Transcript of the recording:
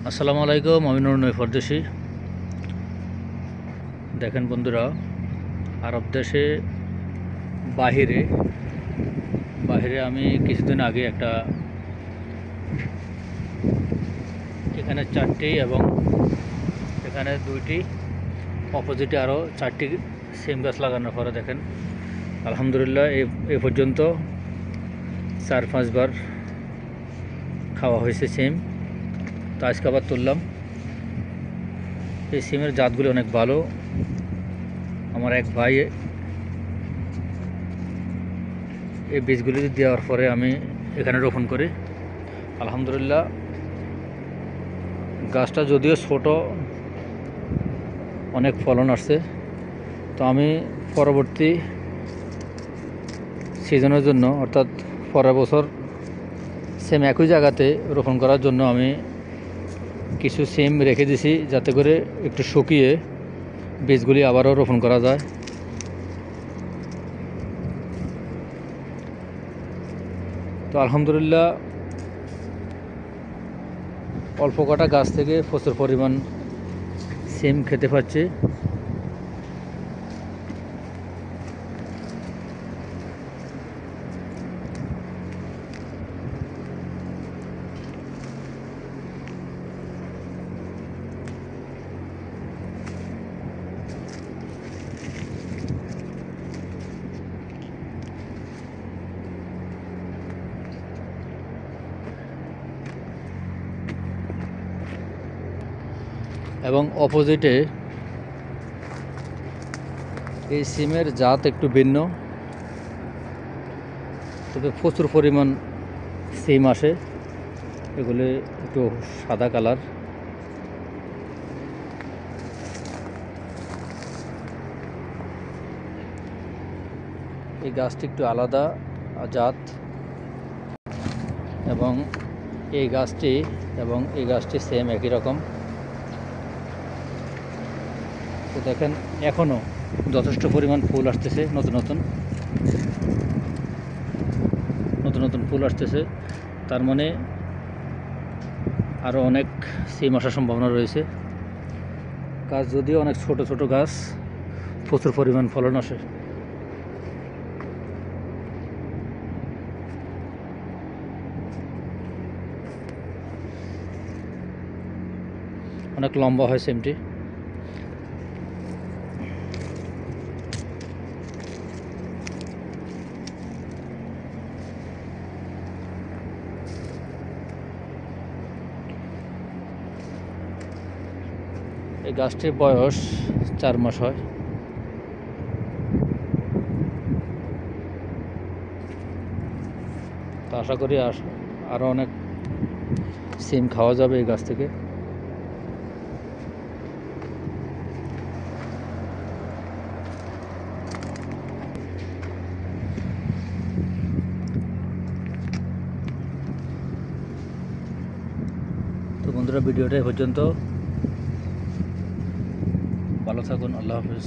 আসসালামু আলাইকুম, আমি নুরুন্নবী পরদেশি। দেখেন বন্ধুরা, আরব দেশে বাহিরে বাহিরে আমি কিছুদিন আগে এখানে 4টি এবং এখানে 2টি, অপোজিটে আরও 4টি সিম গাছ লাগানোর পরে দেখেন আলহামদুলিল্লাহ এ পর্যন্ত 4-5 বার খাওয়া হয়েছে সিম। তো আজকে আবার তুললাম। এই সিমের জাতগুলি অনেক ভালো। আমার এক ভাই এই বীজগুলি দেওয়ার পরে আমি এখানে রোপণ করি। আলহামদুলিল্লাহ গাছটা যদিও ছোট, অনেক ফলন আসছে। তো আমি পরবর্তী সিজনের জন্য, অর্থাৎ পরের বছর সেম একই জায়গাতে রোপণ করার জন্য আমি কিছু সিম রেখে দিছি, যাতে করে একটু শুকিয়ে বীজগুলি আবারও রোপণ করা যায়। তো আলহামদুলিল্লাহ অল্প কটা গাছ থেকে প্রচুর পরিমাণ সিম খেতে পাচ্ছি। এবং অপোজিটে এই সিমের জাত একটু ভিন্ন, তবে প্রচুর পরিমাণ সিম আসে। এগুলি একটু সাদা কালার। এই গাছটি একটু আলাদা জাত, এবং এই গাছটি সেম একই রকম। তো দেখেন এখনও যথেষ্ট পরিমাণ ফুল আসতেছে, নতুন নতুন ফুল আসতেছে। তার মানে আরও অনেক সিম আসার সম্ভাবনা রয়েছে। গাছ যদিও অনেক ছোট গাছ, প্রচুর পরিমাণ ফলন আসে। অনেক লম্বা হয় সিমটি। এই গাছটির বয়স 4 মাস হয়। তো আশা করি আরও অনেক সিম খাওয়া যাবে এই গাছ থেকে। তো বন্ধুরা, ভিডিওটা এ পর্যন্ত। ভালো থাকুন। আল্লাহ হাফিজ।